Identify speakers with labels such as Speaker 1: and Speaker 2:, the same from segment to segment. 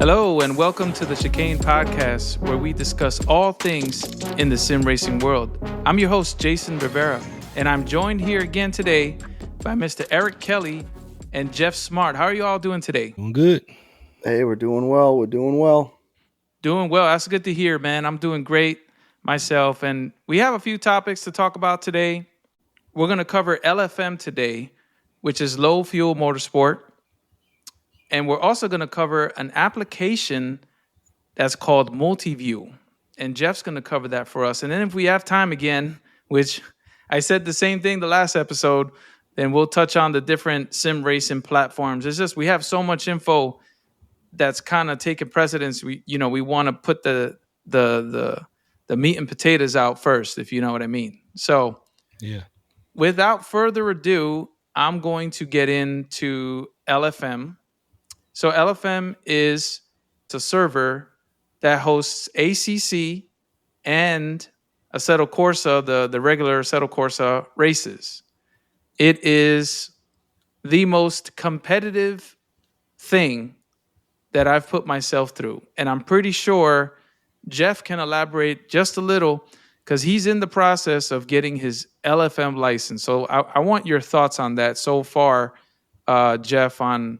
Speaker 1: Hello, and welcome to the Chicane Podcast, where we discuss all things in the sim racing world. I'm your host, Jason Rivera, and I'm joined here again today by Mr. Eric Kelly and Jeff Smart. How are you all doing today?
Speaker 2: Doing good.
Speaker 3: Hey, we're doing well.
Speaker 1: Doing well. That's good to hear, man. I'm doing great myself, and we have a few topics to talk about today. We're going to cover LFM today, which is low fuel motorsport. And we're also going to cover an application that's called Multiviewer. And Jeff's going to cover that for us. And then if we have time again, which I said the same thing the last episode, then we'll touch on the different sim racing platforms. It's just we have so much info that's kind of taking precedence. We want to put the meat and potatoes out first, if you know what I mean. So
Speaker 2: yeah.
Speaker 1: Without further ado, I'm going to get into LFM. So LFM is a server that hosts ACC and Assetto Corsa, the regular Assetto Corsa races. It is the most competitive thing that I've put myself through. And I'm pretty sure Jeff can elaborate just a little because he's in the process of getting his LFM license. So I want your thoughts on that so far, Jeff, on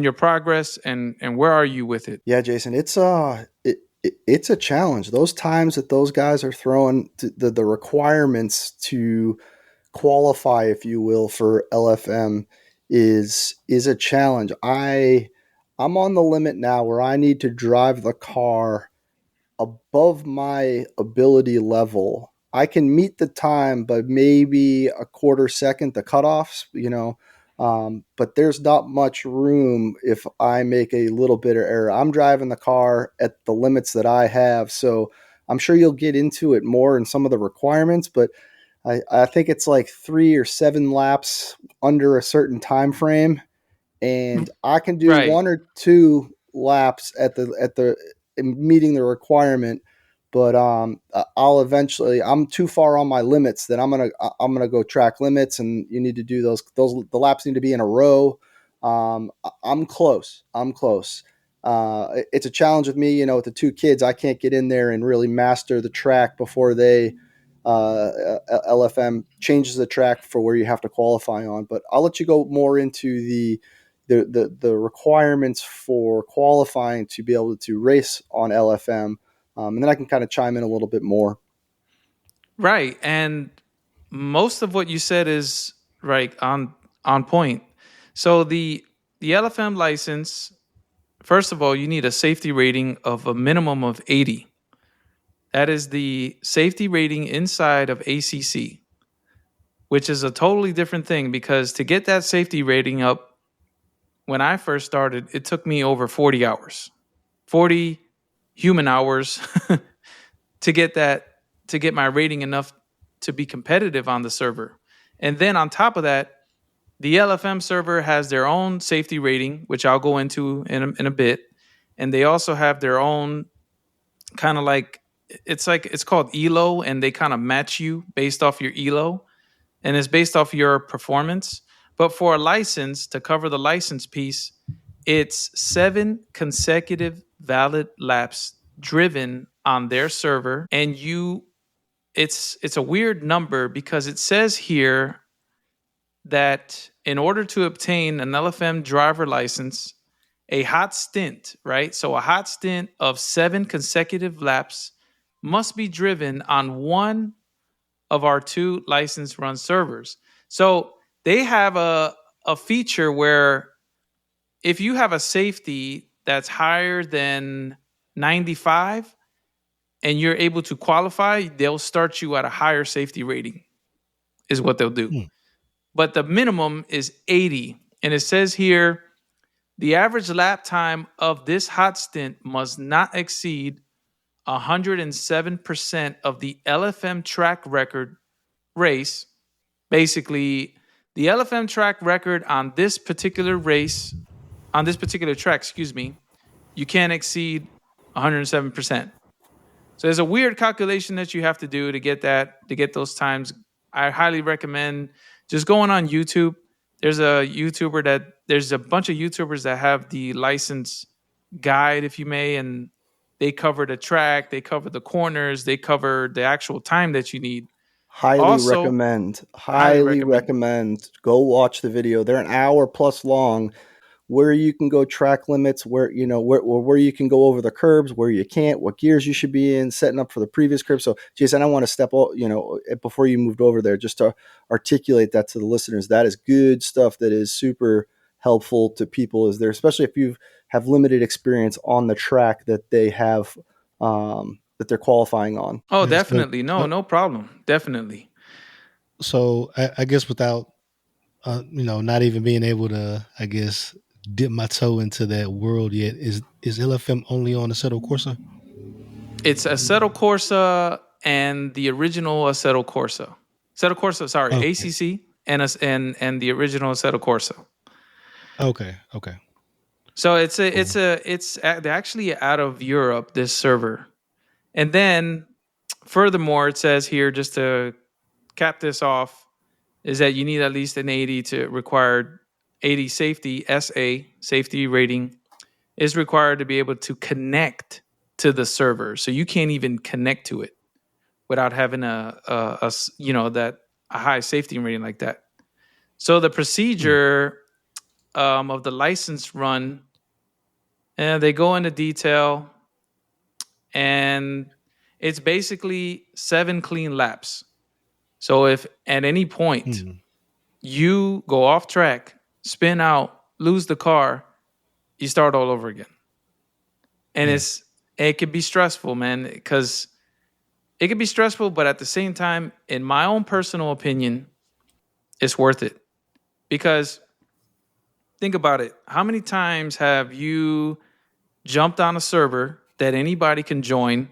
Speaker 1: your progress and where are you with it?
Speaker 3: Yeah, Jason, it's a challenge. Those times that those guys are throwing the requirements to qualify, if you will, for LFM is a challenge. I'm on the limit now where I need to drive the car above my ability level. I can meet the time, but maybe a quarter second, the cutoffs, but there's not much room if I make a little bit of error. I'm driving the car at the limits that I have, so I'm sure you'll get into it more in some of the requirements, but I think it's like 3 or 7 laps under a certain time frame, and I can do
Speaker 1: Right.
Speaker 3: 1 or 2 laps at the meeting the requirement, but I'll eventually. I'm too far on my limits that I'm gonna go track limits, and you need to do those. The laps need to be in a row. I'm close. It's a challenge with me, with the 2 kids. I can't get in there and really master the track before they LFM changes the track for where you have to qualify on. But I'll let you go more into the requirements for qualifying to be able to race on LFM. And then I can kind of chime in a little bit more.
Speaker 1: Right. And most of what you said is right on point. So the LFM license, first of all, you need a safety rating of a minimum of 80. That is the safety rating inside of ACC, which is a totally different thing because to get that safety rating up, when I first started, it took me over 40 hours, 40 human hours to get my rating enough to be competitive on the server. And then on top of that, the LFM server has their own safety rating, which I'll go into in a bit. And they also have their own kind of it's called ELO, and they kind of match you based off your ELO. And it's based off your performance. But for a license, to cover the license piece, it's 7 consecutive valid laps driven on their server. And it's a weird number because it says here that in order to obtain an LFM driver license, a hot stint, right? So a hot stint of 7 consecutive laps must be driven on one of our 2 license run servers. So they have a feature where if you have a safety that's higher than 95 and you're able to qualify, they'll start you at a higher safety rating is what they'll do. But the minimum is 80. And it says here, the average lap time of this hot stint must not exceed 107% of the LFM track record race. Basically, the LFM track record on this particular track, you can't exceed 107%. So there's a weird calculation that you have to do to get those times. I highly recommend just going on YouTube. There's a bunch of YouTubers that have the license guide, if you may, and they cover the track, they cover the corners, they cover the actual time that you need.
Speaker 3: Highly
Speaker 1: Also,
Speaker 3: recommend.
Speaker 1: highly
Speaker 3: Highly
Speaker 1: recommend.
Speaker 3: recommend. Go watch the video. They're an hour plus long, where you can go track limits, where where you can go over the curbs, where you can't, what gears you should be in, setting up for the previous curb. So, Jason, I want to before you moved over there, just to articulate that to the listeners. That is good stuff. That is super helpful to people. Is there, especially if you have limited experience on the track that they have, that they're qualifying on.
Speaker 1: Oh,
Speaker 2: Yeah,
Speaker 1: definitely. No, no problem. Definitely.
Speaker 2: so I guess without not even being able to, I guess, dip my toe into that world yet, is LFM only on Assetto Corsa?
Speaker 1: It's Assetto Corsa and the original Assetto Corsa. Assetto Corsa, sorry,
Speaker 2: Okay,
Speaker 1: ACC and the original Assetto Corsa.
Speaker 2: okay,
Speaker 1: So
Speaker 2: cool.
Speaker 1: they're actually out of Europe, this server. And then furthermore, it says here, just to cap this off, is that you need at least an 80 to required 80 safety, SA, safety rating, is required to be able to connect to the server. So you can't even connect to it without having that a high safety rating like that. So the
Speaker 2: Hmm.
Speaker 1: procedure of the license run, and they go into detail, and it's basically 7 clean laps. So if at any point
Speaker 2: Hmm.
Speaker 1: you go off track, spin out, lose the car, you start all over again. And
Speaker 2: Yeah,
Speaker 1: it could be stressful, man, because it could be stressful, but at the same time, in my own personal opinion, it's worth it. Because think about it. How many times have you jumped on a server that anybody can join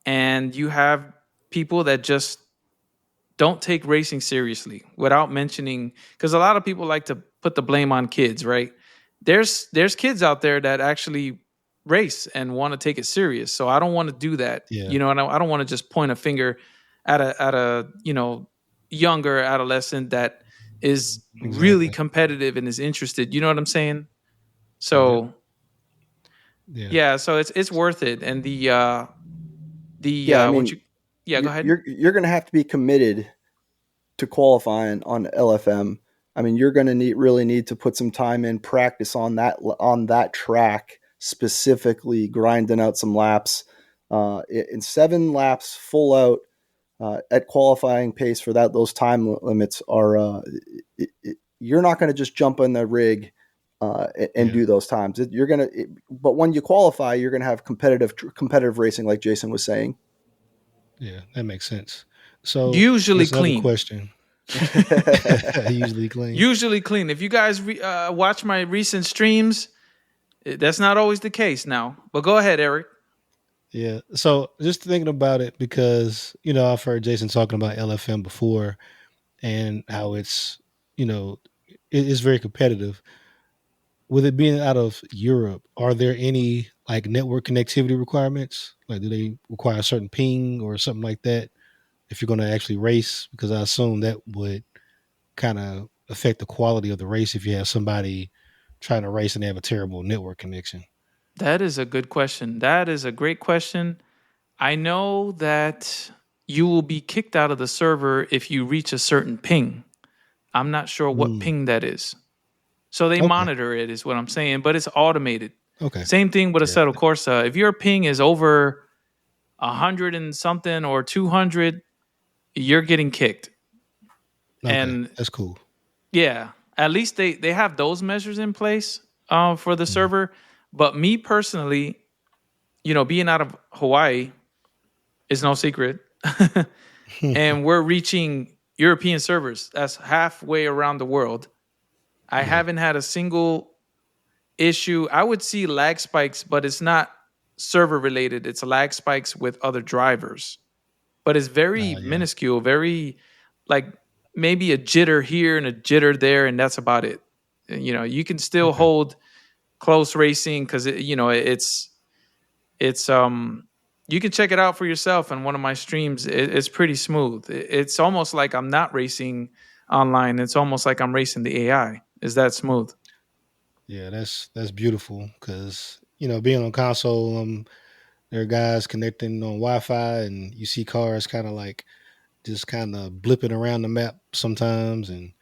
Speaker 1: and you have people that just don't take racing seriously without mentioning, because a lot of people like to put the blame on kids, right? There's kids out there that actually race and want to take it serious. So I don't want to do that.
Speaker 2: yeah,
Speaker 1: And I don't want to just point a finger at a younger adolescent that is really
Speaker 2: exactly.
Speaker 1: competitive and is interested. You know what I'm saying?
Speaker 2: Yep.
Speaker 1: So
Speaker 2: Yeah.
Speaker 1: yeah, so it's worth it. And the
Speaker 3: Yeah, I
Speaker 1: what
Speaker 3: mean,
Speaker 1: you yeah, go ahead.
Speaker 3: you're going to have to be committed to qualifying on LFM. I mean, you're going to really need to put some time in practice on that track, specifically grinding out some laps. In 7 laps full out at qualifying pace for that, those time limits are. You're not going to just jump in the rig and
Speaker 2: Yeah.
Speaker 3: do those times. But when you qualify, you're going to have competitive racing, like Jason was saying.
Speaker 2: Yeah. That makes sense. So
Speaker 1: Usually
Speaker 2: just another
Speaker 1: clean.
Speaker 2: question. Usually clean.
Speaker 1: Usually clean. If you guys watch my recent streams, that's not always the case now. But go ahead, Eric.
Speaker 2: Yeah. So just thinking about it because, I've heard Jason talking about LFM before and how you know, it's very competitive. With it being out of Europe, are there any like network connectivity requirements? Like, do they require a certain ping or something like that if you're going to actually race? Because I assume that would kind of affect the quality of the race if you have somebody trying to race and they have a terrible network connection.
Speaker 1: That is a good question. That is a great question. I know that you will be kicked out of the server if you reach a certain ping. I'm not sure what
Speaker 2: Mm,
Speaker 1: ping that is. So they
Speaker 2: okay.
Speaker 1: monitor it, is what I'm saying, but it's automated.
Speaker 2: Okay.
Speaker 1: Same thing with
Speaker 2: Yeah.
Speaker 1: Assetto Corsa. If your ping is over 100 and something or 200, you're getting kicked.
Speaker 2: Okay.
Speaker 1: And
Speaker 2: That's cool.
Speaker 1: yeah, at least they have those measures in place for the
Speaker 2: Mm.
Speaker 1: server. But me personally, being out of Hawaii is no secret, and we're reaching European servers. That's halfway around the world. I
Speaker 2: Yeah.
Speaker 1: haven't had a single issue. I would see lag spikes, but it's not server related. It's lag spikes with other drivers, but it's very
Speaker 2: Yeah.
Speaker 1: minuscule, very like maybe a jitter here and a jitter there, and that's about it. You can still
Speaker 2: Okay.
Speaker 1: hold close racing because it's you can check it out for yourself on one of my streams. It's pretty smooth. It's almost like I'm not racing online. It's almost like I'm racing the AI. Is that smooth?
Speaker 2: Yeah, that's beautiful because being on console, there are guys connecting on Wi-Fi, and you see cars kind of like just kind of blipping around the map sometimes, and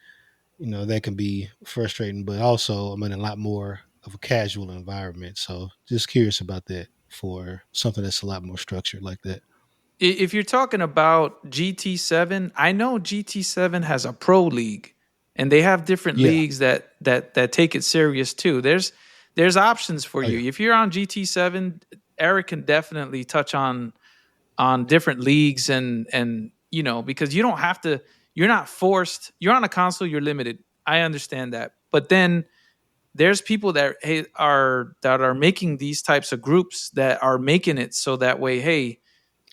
Speaker 2: that can be frustrating. But also, I'm in a lot more of a casual environment, so just curious about that for something that's a lot more structured like that.
Speaker 1: If you're talking about GT7, I know GT7 has a pro league, and they have different
Speaker 2: Yeah.
Speaker 1: leagues that take it serious too. There's options for
Speaker 2: Oh yeah.
Speaker 1: you. If you're on GT7, Eric can definitely touch on different leagues, and because you don't have to, you're not forced. You're on a console, you're limited. I understand that. But then there's people that are making these types of groups that are making it so that way, hey,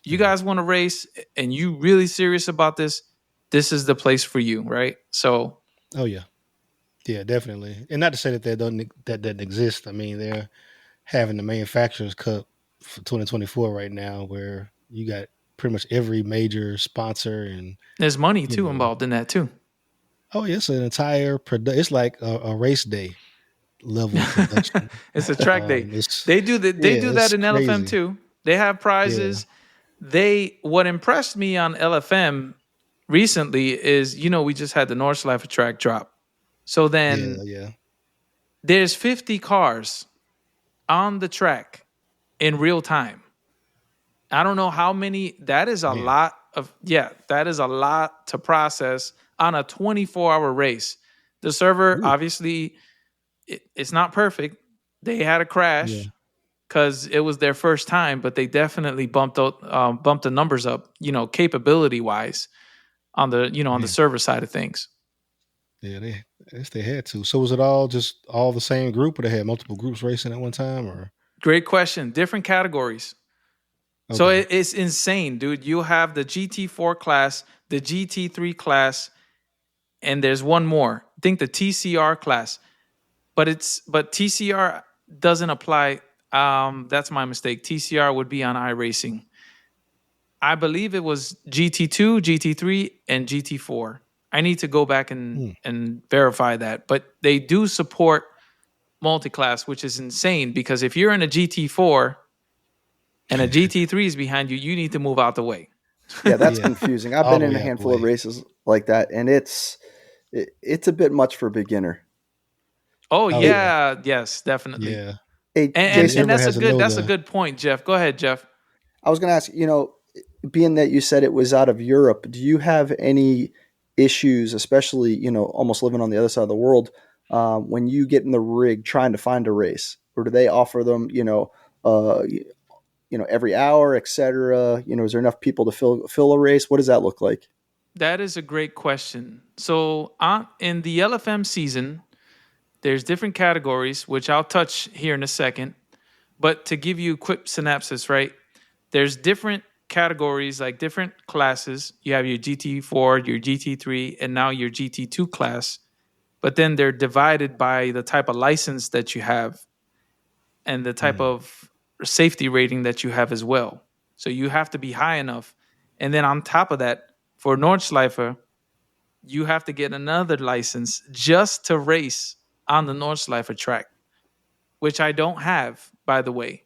Speaker 1: you
Speaker 2: Yeah.
Speaker 1: guys want to race and you really serious about this is the place for you, right? So
Speaker 2: Oh yeah. Yeah, definitely. And not to say that that doesn't exist. I mean, they're having the manufacturers cup for 2024 right now, where you got pretty much every major sponsor, and
Speaker 1: there's money
Speaker 2: you
Speaker 1: too
Speaker 2: know,
Speaker 1: involved in that too.
Speaker 2: oh, yeah, it's an entire It's like a race day level production.
Speaker 1: It's a track day.
Speaker 2: It's
Speaker 1: They
Speaker 2: Yeah,
Speaker 1: do that
Speaker 2: it's
Speaker 1: in LFM
Speaker 2: crazy.
Speaker 1: too. They have
Speaker 2: Yeah,
Speaker 1: prizes. They What impressed me on LFM recently is, we just had the Nordschleife track drop. So
Speaker 2: yeah,
Speaker 1: then
Speaker 2: yeah.
Speaker 1: there's 50 cars on the track in real time. I don't know how many. That is a
Speaker 2: Man,
Speaker 1: lot of, yeah, that is a lot to process on a 24-hour race. The server,
Speaker 2: ooh,
Speaker 1: obviously, it's not perfect. They had a
Speaker 2: yeah,
Speaker 1: crash because it was their first time, but they definitely bumped the numbers up, capability wise on the
Speaker 2: man,
Speaker 1: server side of things.
Speaker 2: yeah. I guess they had to. So was it all just all the same group, or they had multiple groups racing at one time, or
Speaker 1: Great question. Different categories. So
Speaker 2: okay,
Speaker 1: it's insane, dude. You have the GT4 class, the GT3 class, and there's one more. I think the TCR class, but TCR doesn't apply. That's my mistake. TCR would be on iRacing. I believe it was GT2, GT3, and GT4. I need to go back and
Speaker 2: hmm,
Speaker 1: and verify that, but they do support multi-class, which is insane because if you're in a GT4 and a GT3 is behind you, you need to move out the way.
Speaker 3: Yeah, that's
Speaker 2: yeah,
Speaker 3: confusing. I've
Speaker 2: all
Speaker 3: been
Speaker 2: the
Speaker 3: in a
Speaker 2: way out the
Speaker 3: handful of
Speaker 2: way.
Speaker 3: races like that, and it's a bit much for a beginner.
Speaker 1: Oh
Speaker 2: Oh
Speaker 3: Hey,
Speaker 2: yeah,
Speaker 1: yeah, yes, definitely.
Speaker 2: yeah.
Speaker 3: hey,
Speaker 1: And
Speaker 3: Jason,
Speaker 1: and
Speaker 2: Everybody
Speaker 1: that's a
Speaker 2: has to know
Speaker 1: that's a
Speaker 2: the
Speaker 1: good point, Jeff. Go ahead, Jeff.
Speaker 3: I was going to ask, being that you said it was out of Europe, do you have any issues, especially, almost living on the other side of the world, when you get in the rig trying to find a race? Or do they offer them, every hour, et cetera? Is there enough people to fill a race? What does that look like?
Speaker 1: That is a great question. So in the LFM season, there's different categories, which I'll touch here in a second. But to give you quick synopsis, right? There's different categories, like different classes. You have your GT4, your GT3, and now your GT2 class. But then they're divided by the type of license that you have and the type
Speaker 2: mm,
Speaker 1: of safety rating that you have as well. So you have to be high enough. And then on top of that, for Nordschleife, you have to get another license just to race on the Nordschleife track, which I don't have, by the way,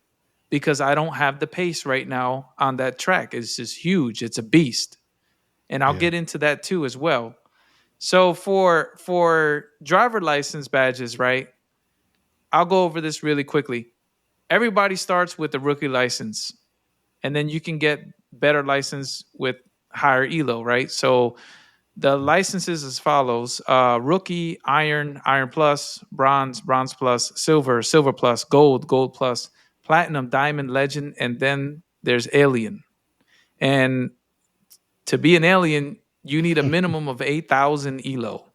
Speaker 1: because I don't have the pace right now on that track. It's just huge. It's a beast. And I'll
Speaker 2: yeah,
Speaker 1: get into that too as well. So for driver license badges, right? I'll go over this really quickly. Everybody starts with the rookie license, and then you can get better license with higher elo, right? So the licenses as follows: rookie, iron, iron plus, bronze, bronze plus, silver, silver plus, gold, gold plus, platinum, diamond, legend, and then there's alien. And to be an alien, you need a minimum of 8,000 elo.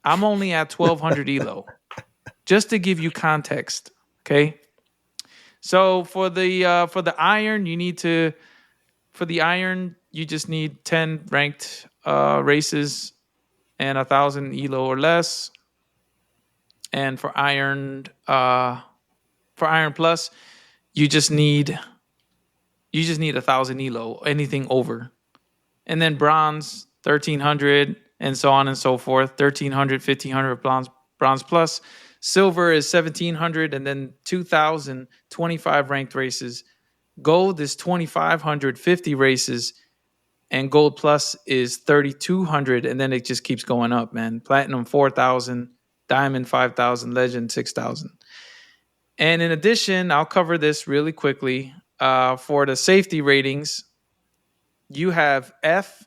Speaker 1: I'm only at 1,200 elo, just to give you context. Okay, so for the iron, for the iron you just need 10 ranked races and 1,000 elo or less. And for iron plus, you just need 1,000 elo, anything over. And then bronze 1,300 and so on and so forth. 1,300, 1,500 bronze plus. Silver is 1,700, and then 2,000, 25 ranked races. Gold is 2,500, 50 races, and Gold Plus is 3,200, and then it just keeps going up, man. Platinum 4,000, Diamond 5,000, Legend 6,000. And in addition, I'll cover this really quickly. For the safety ratings, you have F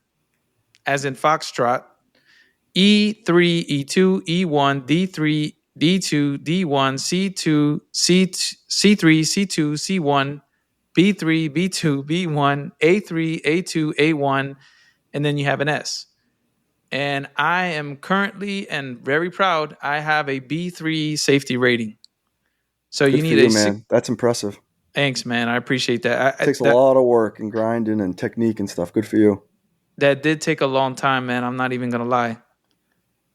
Speaker 1: as in Foxtrot, E3, E2, E1, D3, D2, D1, C2, C3, C2, C1, B3, B2, B1, A3, A2, A1, and then you have an S. And I am currently and very proud, I have a B3 safety rating. So
Speaker 3: Good
Speaker 1: you
Speaker 3: for
Speaker 1: need
Speaker 3: you, man. That's impressive.
Speaker 1: Thanks, man. I appreciate that.
Speaker 3: Takes a lot of work and grinding and technique and stuff. Good for you.
Speaker 1: That did take a long time, man. I'm not even going to lie.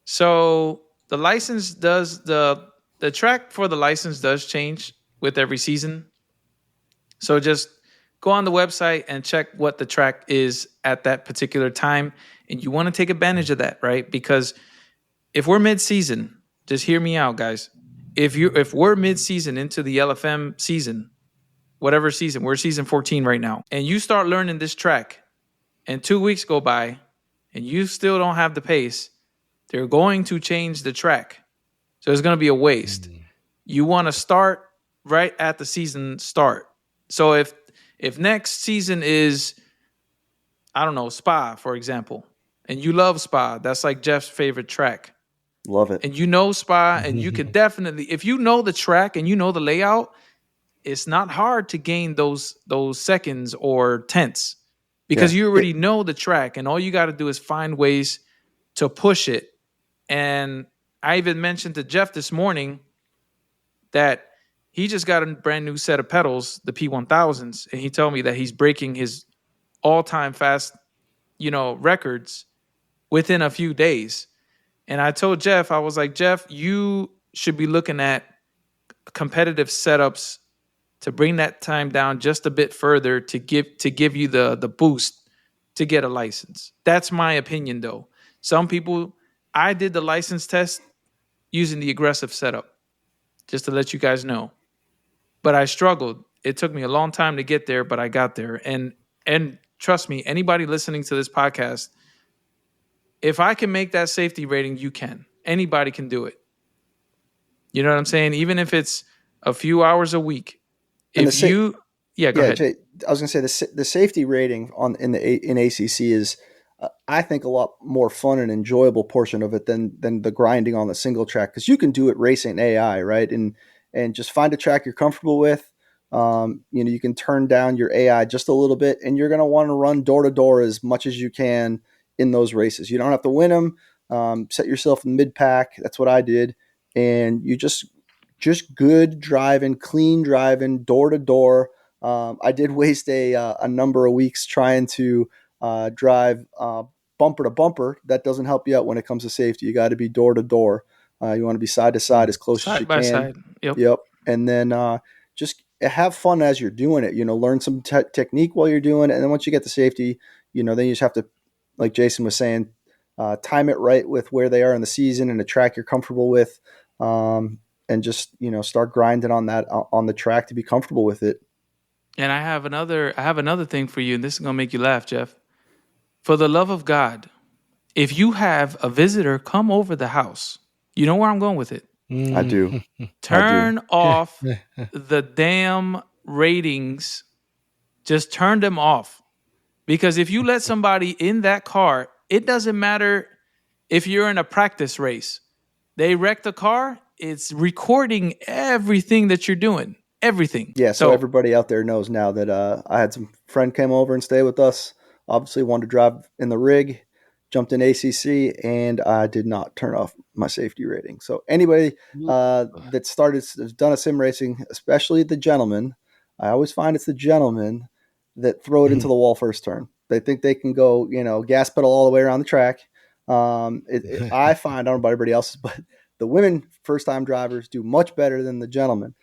Speaker 1: So the license does, the track for the license does change with every season. So just go on the website and check what the track is at that particular time. And you want to take advantage of that, right? Because if we're mid-season, just hear me out, guys. If we're mid-season into the LFM season, whatever season, we're season 14 right now, and you start learning this track, and 2 weeks go by, and you still don't have the pace, they're going to change the track. So it's going to be a waste. You want to start right at the season start. So if next season is, I don't know, Spa, for example, and you love Spa, that's like Jeff's favorite track.
Speaker 3: Love it.
Speaker 1: And you know Spa, and you can definitely, if you know the track and you know the layout, it's not hard to gain those seconds or tenths because you already know the track, and all you got to do is find ways to push it. And I even mentioned to Jeff this morning that he just got a brand new set of pedals, the P1000s, and he told me that he's breaking his all-time fast, records within a few days. And I told Jeff, I was like, Jeff, you should be looking at competitive setups to bring that time down just a bit further to give you the boost to get a license. That's my opinion, though. Some people, I did the license test using the aggressive setup, just to let you guys know. But I struggled. It took me a long time to get there, but I got there. And trust me, anybody listening to this podcast, if I can make that safety rating, you can. Anybody can do it. You know what I'm saying? Even if it's a few hours a week. Go ahead.
Speaker 3: Jay, I was going to say the safety rating in ACC is, I think, a lot more fun and enjoyable portion of it than the grinding on the single track, because you can do it racing AI, right? And just find a track you're comfortable with. You can turn down your AI just a little bit, and you're going to want to run door to door as much as you can in those races. You don't have to win them. Set yourself in mid pack. That's what I did, and you just good driving, clean driving, door to door. I did waste a number of weeks trying to drive bumper to bumper. That doesn't help you out when it comes to safety. You got to be door to door. You want to be side to side as close as you can.
Speaker 1: Side.
Speaker 3: Yep. And then just have fun as you're doing it. Learn some technique while you're doing it. And then once you get the safety, then you just have to, like Jason was saying, time it right with where they are in the season and a track you're comfortable with. And just, start grinding on that on the track to be comfortable with it.
Speaker 1: And I have another thing for you, and this is going to make you laugh, Jeff. For the love of God, if you have a visitor come over the house, you know where I'm going with it.
Speaker 3: I do.
Speaker 1: Turn off the damn ratings. Just turn them off. Because if you let somebody in that car, it doesn't matter if you're in a practice race. They wreck the car, it's recording everything that you're doing. Everything.
Speaker 3: Yeah, so everybody out there knows now that I had some friend came over and stayed with us. Obviously wanted to drive in the rig, jumped in ACC, and I did not turn off my safety rating. So anybody that's done a sim racing, especially the gentlemen, I always find it's the gentlemen that throw it into the wall first turn. They think they can go, gas pedal all the way around the track. I find, I don't know about everybody else's, but the women first-time drivers do much better than the gentlemen.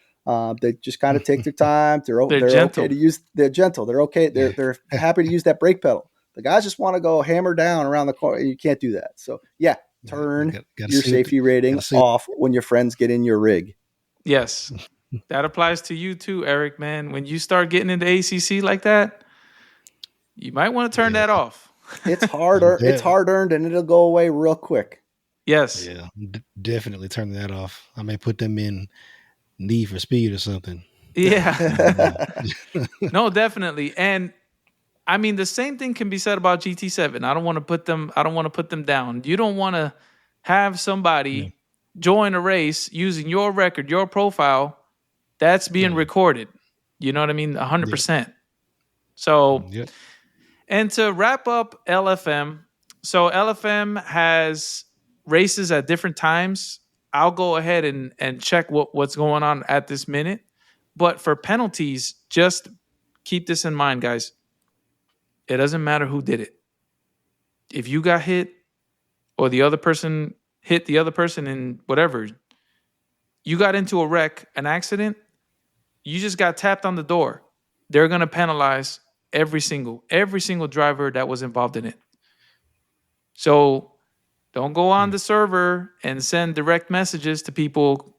Speaker 3: They just kind of take their time. They're okay to use. They're gentle. They're okay. They're happy to use that brake pedal. The guys just want to go hammer down around the corner. You can't do that. So yeah, turn
Speaker 2: Gotta
Speaker 3: your
Speaker 2: see what
Speaker 3: safety rating
Speaker 2: gotta see.
Speaker 3: off when your friends get in your rig.
Speaker 1: Yes. That applies to you too, Eric, man. When you start getting into ACC like that, you might want to turn
Speaker 2: Yeah,
Speaker 1: that off.
Speaker 3: It's
Speaker 2: I'm
Speaker 3: it's
Speaker 2: there.
Speaker 3: hard earned and it'll go away real quick.
Speaker 1: Yes.
Speaker 2: Yeah, definitely turning that off. I may put them in Need for Speed or something.
Speaker 1: Yeah.
Speaker 2: I don't know.
Speaker 1: No, definitely. And I mean, the same thing can be said about GT7. I don't want to put them down. You don't want to have
Speaker 2: Yeah.
Speaker 1: somebody join a race using your record, your profile that's
Speaker 2: Oh
Speaker 1: being
Speaker 2: yeah.
Speaker 1: recorded. You know what I mean?
Speaker 2: Yep.
Speaker 1: 100%. So,
Speaker 2: Yep.
Speaker 1: and to wrap up LFM, so LFM has races at different times. I'll go ahead and check what's going on at this minute. But for penalties, just keep this in mind, guys. It doesn't matter who did it. If you got hit or the other person hit the other person in whatever, you got into a wreck, an accident, you just got tapped on the door. They're going to penalize every single driver that was involved in it. So don't go on
Speaker 2: Mm.
Speaker 1: the server and send direct messages to people,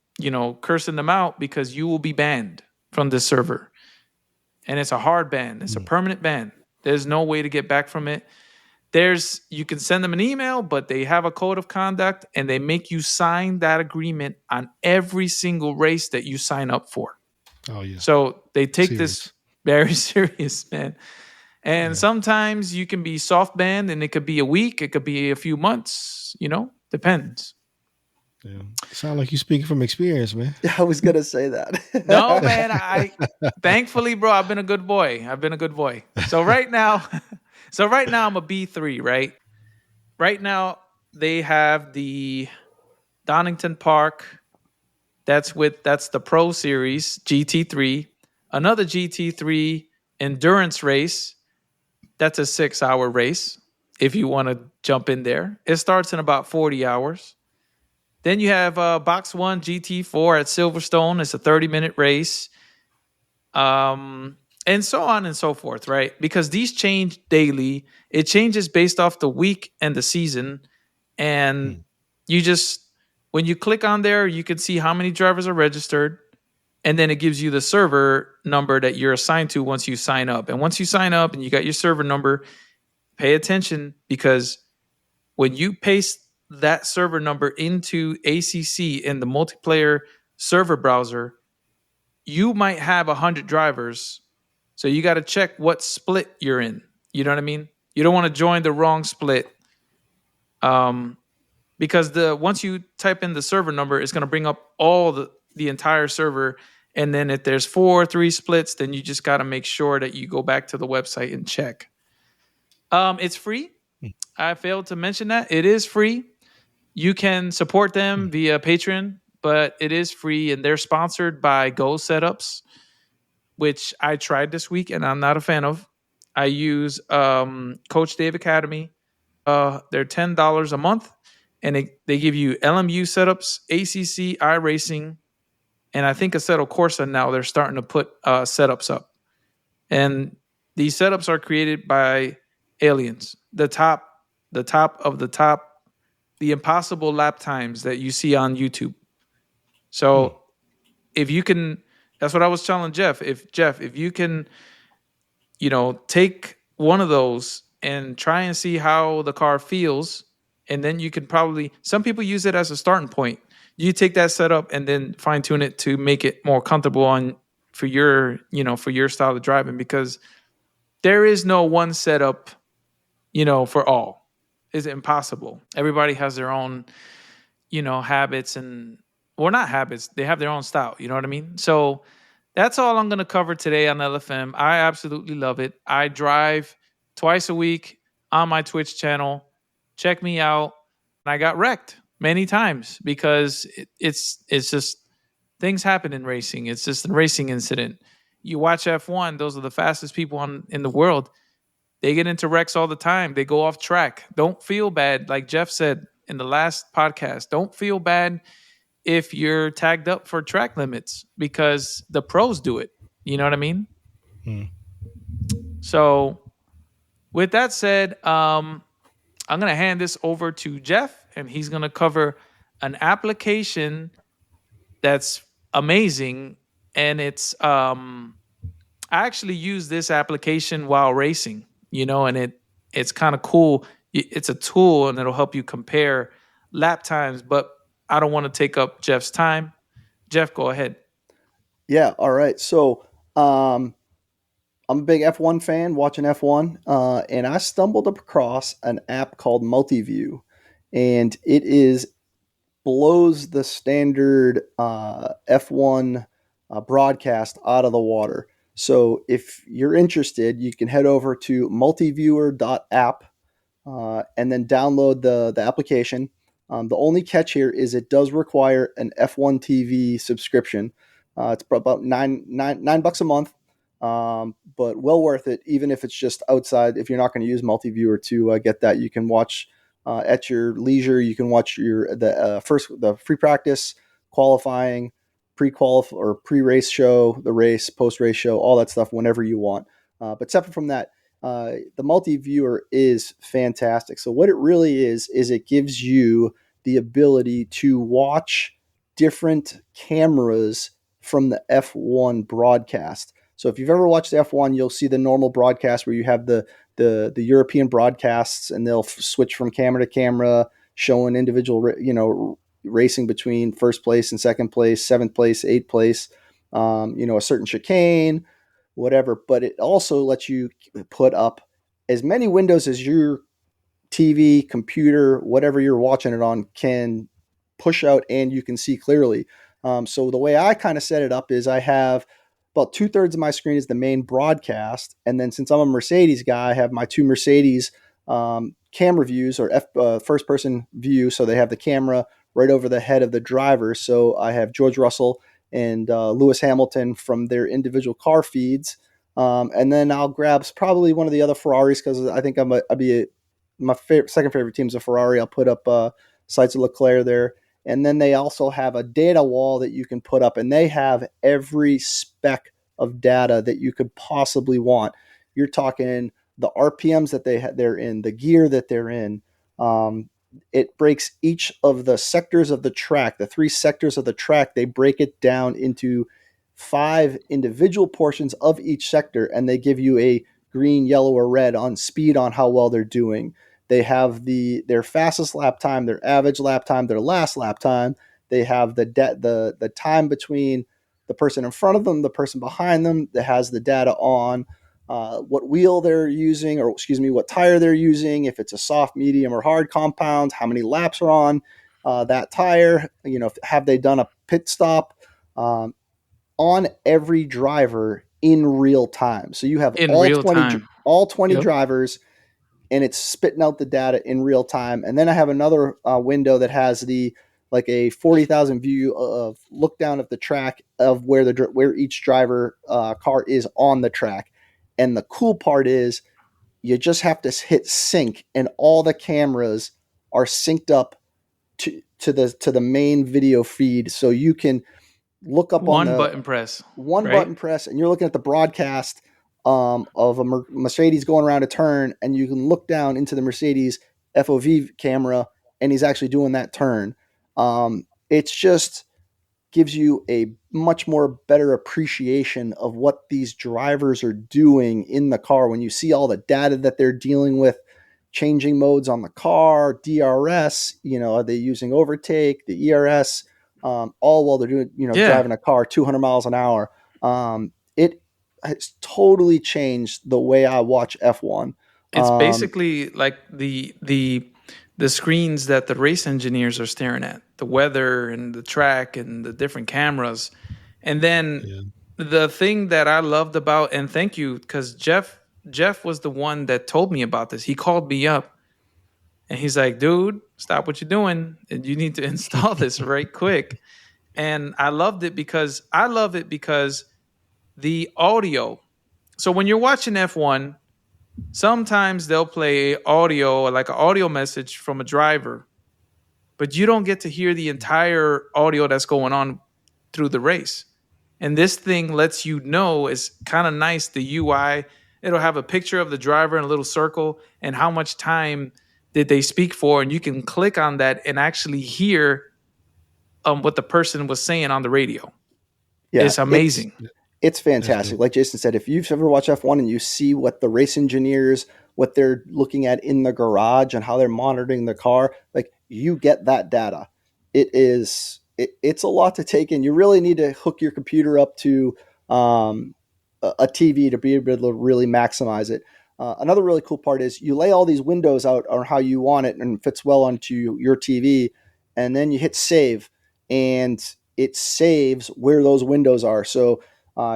Speaker 1: cursing them out, because you will be banned from this server. And it's a hard ban. It's a
Speaker 2: Mm.
Speaker 1: permanent ban. There's no way to get back from it. You can send them an email, but they have a code of conduct and they make you sign that agreement on every single race that you sign up for.
Speaker 2: Oh yeah.
Speaker 1: So they take this
Speaker 2: Serious.
Speaker 1: very serious, man. And
Speaker 2: Yeah.
Speaker 1: sometimes you can be soft banned and it could be a week, it could be a few months, depends.
Speaker 2: Yeah. Sound like you speaking from experience, man.
Speaker 3: I was gonna say that.
Speaker 1: No, man, I thankfully, bro, I've been a good boy. So right now, I'm a B3, right? Right now they have the Donington Park. That's the Pro Series GT3, another GT3 endurance race. That's a 6-hour race. If you want to jump in there, it starts in about 40 hours. Then you have Box 1 GT4 at Silverstone. It's a 30-minute race. And so on and so forth, right? Because these change daily. It changes based off the week and the season. And
Speaker 2: Mm.
Speaker 1: you just, when you click on there, you can see how many drivers are registered. And then it gives you the server number that you're assigned to once you sign up. And once you sign up and you got your server number, pay attention, because when you paste that server number into ACC in the multiplayer server browser, you might have 100 drivers. So you got to check what split you're in. You know what I mean? You don't want to join the wrong split. Because once you type in the server number, it's going to bring up all the entire server. And then if there's 4 or 3 splits, then you just got to make sure that you go back to the website and check. It's free.
Speaker 2: Mm.
Speaker 1: I failed to mention that. It is free. You can support them
Speaker 2: Mm.
Speaker 1: via Patreon, but it is free, and they're sponsored by Go Setups, which I tried this week and I'm not a fan of. I use Coach Dave Academy. They're $10 a month, and they give you LMU setups, ACC, iRacing, and I think Assetto Corsa now they're starting to put setups up. And these setups are created by aliens, the top of the top, the impossible lap times that you see on YouTube. So if you can, that's what I was telling Jeff. If you can, take one of those and try and see how the car feels, and then you can probably, some people use it as a starting point. You take that setup and then fine tune it to make it more comfortable for your style of driving, because there is no one setup, for all. It's impossible. Everybody has their own, habits, and or not habits. They have their own style. You know what I mean? So that's all I'm going to cover today on LFM. I absolutely love it. I drive twice a week on my Twitch channel. Check me out. I got wrecked many times because it's just things happen in racing. It's just a racing incident. You watch F1; those are the fastest people in the world. They get into wrecks all the time. They go off track. Don't feel bad, like Jeff said in the last podcast. Don't feel bad if you're tagged up for track limits, because the pros do it. You know what I mean?
Speaker 2: Mm.
Speaker 1: So with that said, I'm going to hand this over to Jeff, and he's going to cover an application that's amazing. And I actually use this application while racing, and it's kind of cool. It's a tool and it'll help you compare lap times, but I don't want to take up Jeff's time. Jeff, go ahead.
Speaker 3: Yeah. All right. So, um, I'm a big F1 fan, watching F1, and I stumbled across an app called Multiview, and it is blows the standard F1 broadcast out of the water. So if you're interested, you can head over to multiviewer.app and then download the application. The only catch here is it does require an F1 TV subscription. It's about nine bucks a month, but well worth it. Even if it's just outside, if you're not going to use Multiviewer to get that, you can watch at your leisure. You can watch the free practice, qualifying, pre-qualify or pre-race show, the race, post-race show, all that stuff whenever you want. But separate from that, the multi-viewer is fantastic. So what it really is it gives you the ability to watch different cameras from the F1 broadcast. So if you've ever watched F1, you'll see the normal broadcast where you have the European broadcasts, and they'll switch from camera to camera, showing individual, racing between first place and second place, seventh place, eighth place, a certain chicane, whatever. But it also lets you put up as many windows as your TV, computer, whatever you're watching it on can push out, and you can see clearly. So the way I kind of set it up is I have about 2/3 of my screen is the main broadcast, and then since I'm a Mercedes guy, I have my two Mercedes camera views or first person view. So they have the camera right over the head of the driver. So I have George Russell and Lewis Hamilton from their individual car feeds. And then I'll grab probably one of the other Ferraris because I think my second favorite team is a Ferrari. I'll put up sights of Leclerc there. And then they also have a data wall that you can put up, and they have every spec of data that you could possibly want. You're talking the RPMs that they're in, the gear that they're in. It breaks each of the sectors of the track, the 3 sectors of the track. They break it down into 5 individual portions of each sector, and they give you a green, yellow, or red on speed on how well they're doing. They have their fastest lap time, their average lap time, their last lap time. They have the time between the person in front of them, the person behind them, that has the data on what wheel they're using, or what tire they're using, if it's a soft, medium, or hard compound, how many laps are on that tire, have they done a pit stop on every driver in real time. So you have
Speaker 1: In real time.
Speaker 3: all 20
Speaker 1: Yep.
Speaker 3: drivers, and it's spitting out the data in real time. And then I have another window that has like a 40,000 view of look down at the track of where each driver car is on the track. And the cool part is you just have to hit sync, and all the cameras are synced up to the main video feed. So you can look up on
Speaker 1: One
Speaker 3: the
Speaker 1: button press.
Speaker 3: one
Speaker 1: Right?
Speaker 3: button press, and you're looking at the broadcast of a Mercedes going around a turn, and you can look down into the Mercedes FOV camera, and he's actually doing that turn. It's just gives you a much more better appreciation of what these drivers are doing in the car when you see all the data that they're dealing with, changing modes on the car, DRS, are they using overtake, the ERS, all while they're doing,
Speaker 1: Yeah.
Speaker 3: driving a car 200 miles an hour. It has totally changed the way I watch F1.
Speaker 1: It's basically like the screens that the race engineers are staring at, the weather and the track and the different cameras. And then the thing that I loved about, and thank you, because Jeff was the one that told me about this. He called me up and he's like, dude, stop what you're doing. And you need to install this right quick. And I love it because the audio. So when you're watching F1, sometimes they'll play audio, like an audio message from a driver, but you don't get to hear the entire audio that's going on through the race. And this thing lets you know, is kind of nice. The UI, it'll have a picture of the driver in a little circle and how much time did they speak for, and you can click on that and actually hear what the person was saying on the radio.
Speaker 3: Yeah,
Speaker 1: It's amazing.
Speaker 3: it's
Speaker 2: That's
Speaker 3: fantastic.
Speaker 2: dope.
Speaker 3: Like Jason said, if you've ever watched F1 and you see what the race engineers, what they're looking at in the garage and how they're monitoring the car, like you get that data. It's a lot to take in. You really need to hook your computer up to a TV to be able to really maximize it. Another really cool part is you lay all these windows out on how you want it and fits well onto your TV, and then you hit save, and it saves where those windows are. So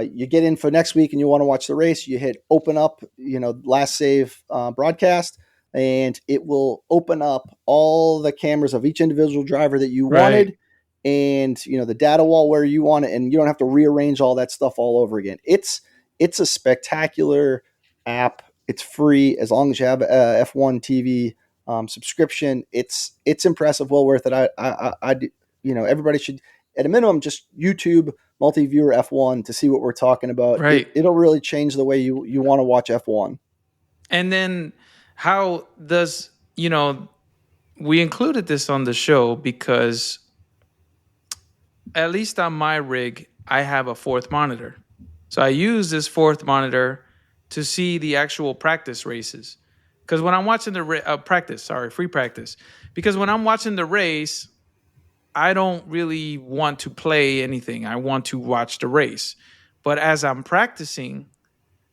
Speaker 3: you get in for next week and you want to watch the race, you hit open up, last save broadcast, and it will open up all the cameras of each individual driver that you
Speaker 1: Right.
Speaker 3: wanted, and the data wall where you want it, and you don't have to rearrange all that stuff all over again. It's a spectacular app. It's free as long as you have a F1 TV subscription. It's impressive, well worth it. Everybody should, at a minimum, just YouTube Multiviewer F1 to see what we're talking about.
Speaker 1: Right.
Speaker 3: It'll really change the way you want to watch F1.
Speaker 1: And then how does, we included this on the show because at least on my rig, I have a fourth monitor. So I use this fourth monitor to see the actual practice races. Because when I'm watching the free practice, because when I'm watching the race, I don't really want to play anything. I want to watch the race. But as I'm practicing,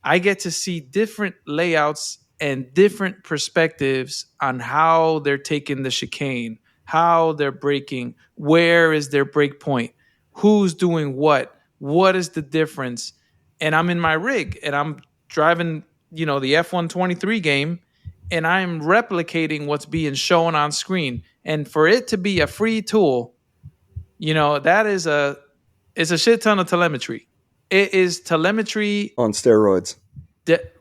Speaker 1: I get to see different layouts and different perspectives on how they're taking the chicane, how they're braking, where is their brake point, who's doing what is the difference. And I'm in my rig and I'm driving, the F123 game, and I'm replicating what's being shown on screen. And for it to be a free tool, that is it's a shit ton of telemetry. It is telemetry
Speaker 3: On steroids.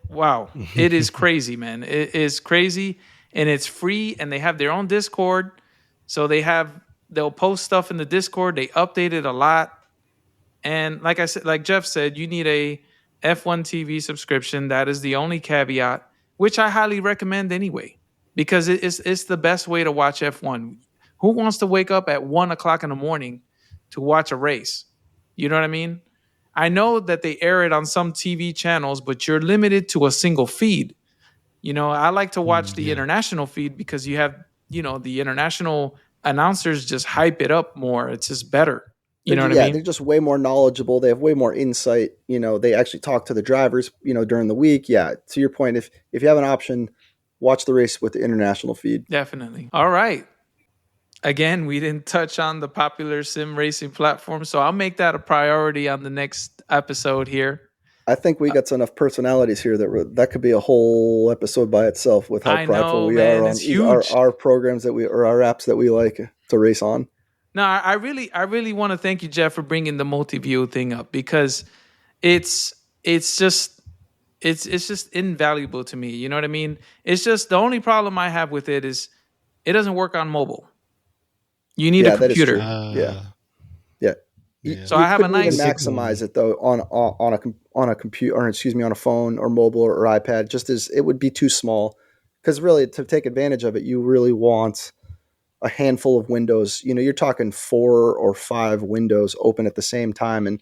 Speaker 1: Wow, it is crazy, man. It is crazy, and it's free, and they have their own Discord. So they'll post stuff in the Discord. They update it a lot. And like I said, like Jeff said, you need a F1 TV subscription. That is the only caveat, which I highly recommend anyway, because it's the best way to watch F1. Who wants to wake up at 1 o'clock in the morning to watch a race? You know what I mean? I know that they air it on some TV channels, but you're limited to a single feed. I like to watch the
Speaker 2: Yeah.
Speaker 1: international feed because you have, the international announcers just hype it up more. It's just better. You know what I mean?
Speaker 3: They're just way more knowledgeable. They have way more insight. They actually talk to the drivers, during the week. Yeah. To your point, if you have an option, watch the race with the international feed.
Speaker 1: Definitely. All right. Again, we didn't touch on the popular sim racing platform, so I'll make that a priority on the next episode here.
Speaker 3: I think we got enough personalities here that could be a whole episode by itself with how prideful we are on our programs or our apps that we like to race on.
Speaker 1: No, I really want to thank you, Jeff, for bringing the multi-view thing up, because it's just invaluable to me. You know what I mean? It's just the only problem I have with it is it doesn't work on mobile. You need a computer. So I have a nice
Speaker 3: maximize it though on a computer, or on a phone or mobile or iPad. Just as it would be too small, because really to take advantage of it, you really want a handful of windows. You're talking 4 or 5 windows open at the same time, and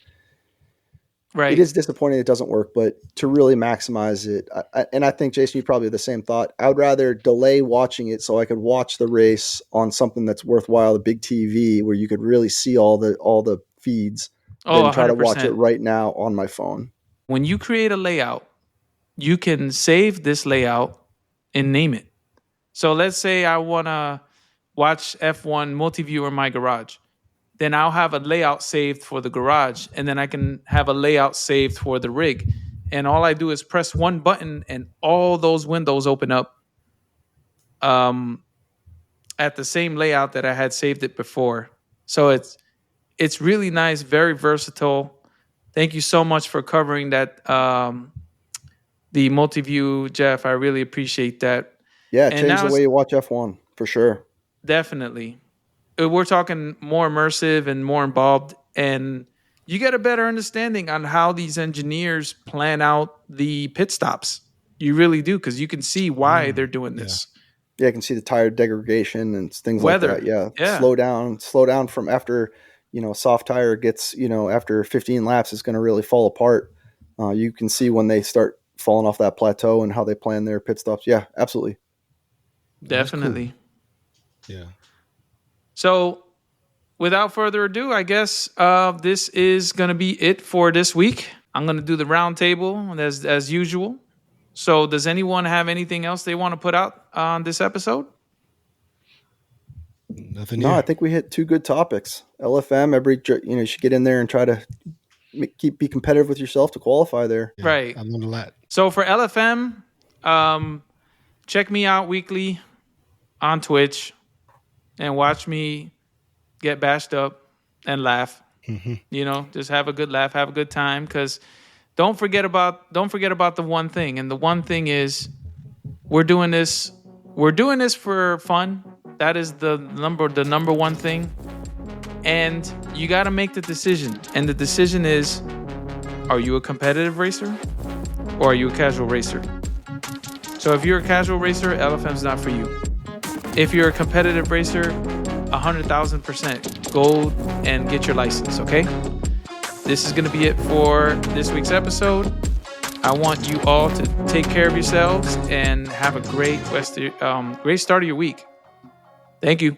Speaker 1: right.
Speaker 3: It is disappointing it doesn't work. But to really maximize it, and I think Jason, you probably have the same thought. I would rather delay watching it so I could watch the race on something that's worthwhile, a big TV where you could really see all the feeds, than try
Speaker 1: 100%.
Speaker 3: to watch it right now on my phone.
Speaker 1: When you create a layout, you can save this layout and name it. So let's say I want to watch F1 Multiviewer in my garage. Then I'll have a layout saved for the garage, and then I can have a layout saved for the rig. And all I do is press one button, and all those windows open up at the same layout that I had saved it before. So it's really nice, very versatile. Thank you so much for covering that, the multi-view, Jeff. I really appreciate that.
Speaker 3: Yeah, change the way you watch F1 for sure.
Speaker 1: Definitely. We're talking more immersive and more involved, and you get a better understanding on how these engineers plan out the pit stops. You really do, because you can see why they're doing this.
Speaker 3: Yeah, I can see the tire degradation and things
Speaker 1: Weather.
Speaker 3: like that. Yeah.
Speaker 1: Yeah.
Speaker 3: Slow down from after, a soft tire gets, after 15 laps, it's going to really fall apart. You can see when they start falling off that plateau and how they plan their pit stops. Yeah, absolutely.
Speaker 1: Definitely.
Speaker 2: Cool. Yeah.
Speaker 1: So without further ado, I guess this is going to be it for this week. I'm going to do the round table as usual. So does anyone have anything else they want to put out on this episode?
Speaker 2: Nothing.
Speaker 3: No, I think we hit two good topics. LFM, you should get in there and try to be competitive with yourself to qualify there.
Speaker 2: Yeah,
Speaker 1: right.
Speaker 2: I learned a lot.
Speaker 1: So for LFM, check me out weekly on Twitch and watch me get bashed up and laugh.
Speaker 2: Mm-hmm.
Speaker 1: Just have a good laugh, have a good time. Because don't forget about the one thing, and the one thing is we're doing this for fun. That is the number one thing, and you got to make the decision. And the decision is: are you a competitive racer, or are you a casual racer? So if you're a casual racer, LFM's not for you. If you're a competitive racer, 100,000% go and get your license, okay? This is going to be it for this week's episode. I want you all to take care of yourselves and have a great start of your week. Thank you.